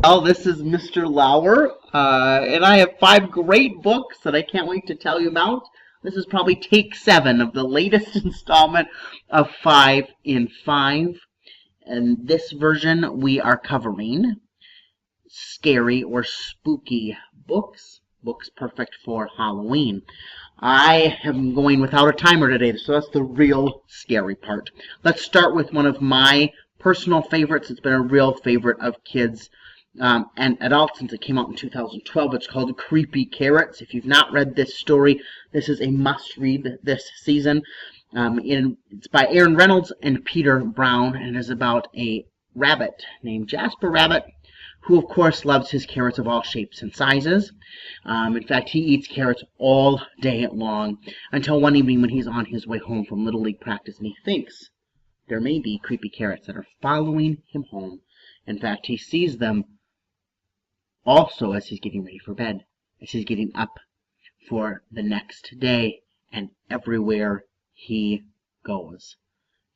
Well, this is Mr. Lauer, and I have five great books that I can't wait to tell you about. This is probably take seven of the latest installment of 5 in 5. And this version, we are covering scary or spooky books perfect for Halloween. I am going without a timer today, so that's the real scary part. Let's start with one of my personal favorites. It's been a real favorite of kids and adults since it came out in 2012. It's called Creepy Carrots. If you've not read this story, this is a must-read this season. It's by Aaron Reynolds and Peter Brown, and it is about a rabbit named Jasper Rabbit, who of course loves his carrots of all shapes and sizes. In fact, he eats carrots all day long until one evening when he's on his way home from Little League practice and he thinks there may be creepy carrots that are following him home. In fact, he sees them also as he's getting ready for bed, as he's getting up for the next day, and everywhere he goes,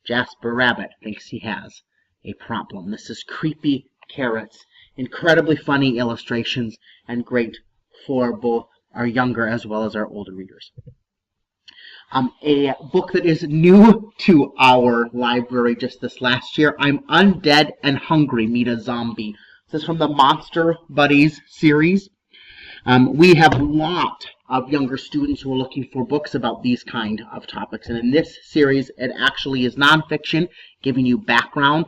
Jasper Rabbit thinks he has a problem. This is Creepy Carrots. Incredibly funny illustrations and great for both our younger as well as our older readers. A book that is new to our library just this last year, I'm Undead and Hungry Meet a Zombie. This is from the Monster Buddies series. We have a lot of younger students who are looking for books about these kind of topics. And in this series, it actually is nonfiction, giving you background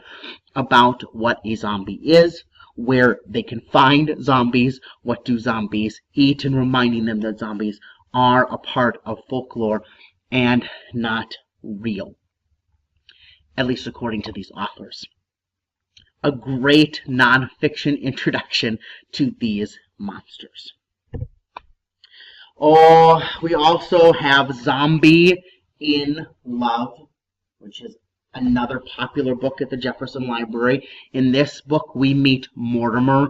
about what a zombie is, where they can find zombies, what do zombies eat, and reminding them that zombies are a part of folklore and not real, at least according to these authors. A great nonfiction introduction to these monsters. Oh, we also have Zombie in Love, which is another popular book at the Jefferson Library. In this book, we meet Mortimer,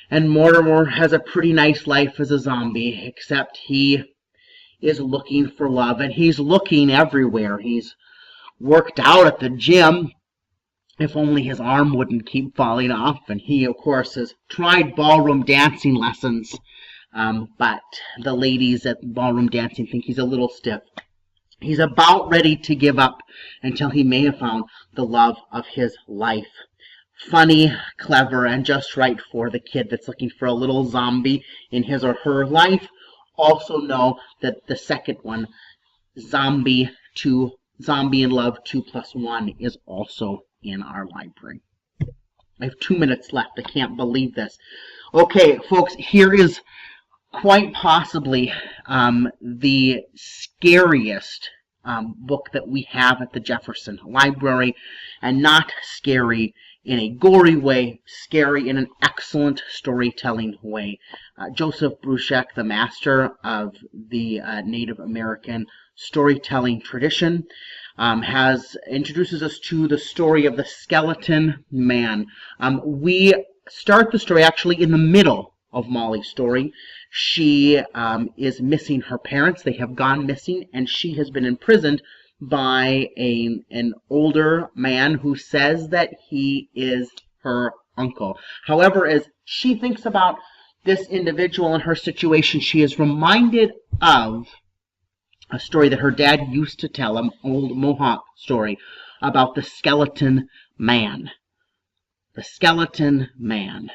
and Mortimer has a pretty nice life as a zombie, except he is looking for love, and he's looking everywhere. He's worked out at the gym, if only his arm wouldn't keep falling off, and he, of course, has tried ballroom dancing lessons, but the ladies at ballroom dancing think he's a little stiff. He's about ready to give up until he may have found the love of his life. Funny, clever, and just right for the kid that's looking for a little zombie in his or her life. Also know that the second one, Zombie in Love 2+1, is also in our library. I have 2 minutes left. I can't believe this. Okay, folks, here is quite possibly the scariest book that we have at the Jefferson Library, and not scary in a gory way, scary in an excellent storytelling way. Joseph Bruchac, the master of the Native American storytelling tradition, introduces us to the story of the Skeleton Man. We start the story actually in the middle of Molly's story. She is missing her parents. They have gone missing, and she has been imprisoned by an older man who says that he is her uncle. However, as she thinks about this individual and her situation, she is reminded of a story that her dad used to tell, an old Mohawk story about the Skeleton Man. The Skeleton Man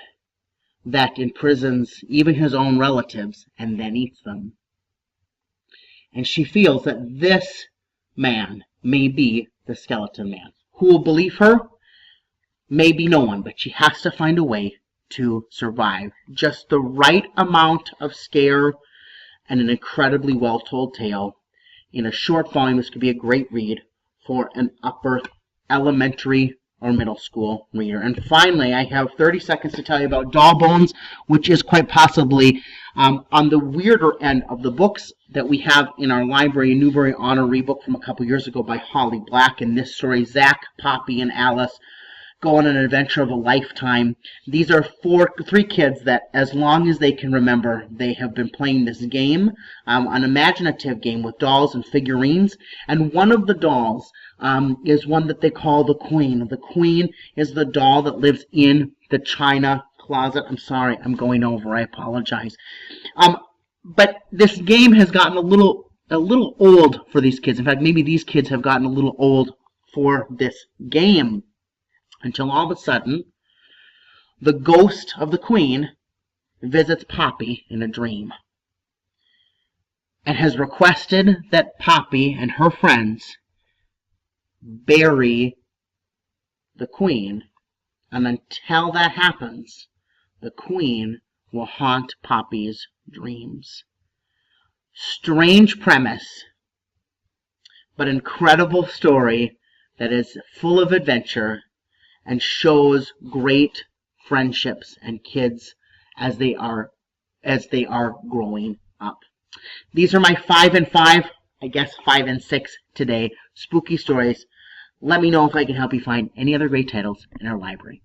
that imprisons even his own relatives and then eats them. And she feels that this man may be the Skeleton Man. Who will believe her? Maybe no one, but she has to find a way to survive. Just the right amount of scare and an incredibly well-told tale. In a short volume, this could be a great read for an upper elementary or middle school reader. And finally, I have 30 seconds to tell you about Doll Bones, which is quite possibly on the weirder end of the books that we have in our library. A Newbery Honorary book from a couple years ago by Holly Black. In this story, Zach, Poppy, and Alice go on an adventure of a lifetime. These are three kids that, as long as they can remember, they have been playing this game, an imaginative game with dolls and figurines. And one of the dolls is one that they call the Queen. The Queen is the doll that lives in the China closet. I'm sorry, I'm going over. I apologize. But this game has gotten a little old for these kids. In fact, maybe these kids have gotten a little old for this game. Until all of a sudden, the ghost of the queen visits Poppy in a dream and has requested that Poppy and her friends bury the queen, and until that happens, the queen will haunt Poppy's dreams. Strange premise, but incredible story that is full of adventure and shows great friendships and kids as they are growing up. These are my 5 and 5, I guess 5 and 6 today, spooky stories. Let me know if I can help you find any other great titles in our library.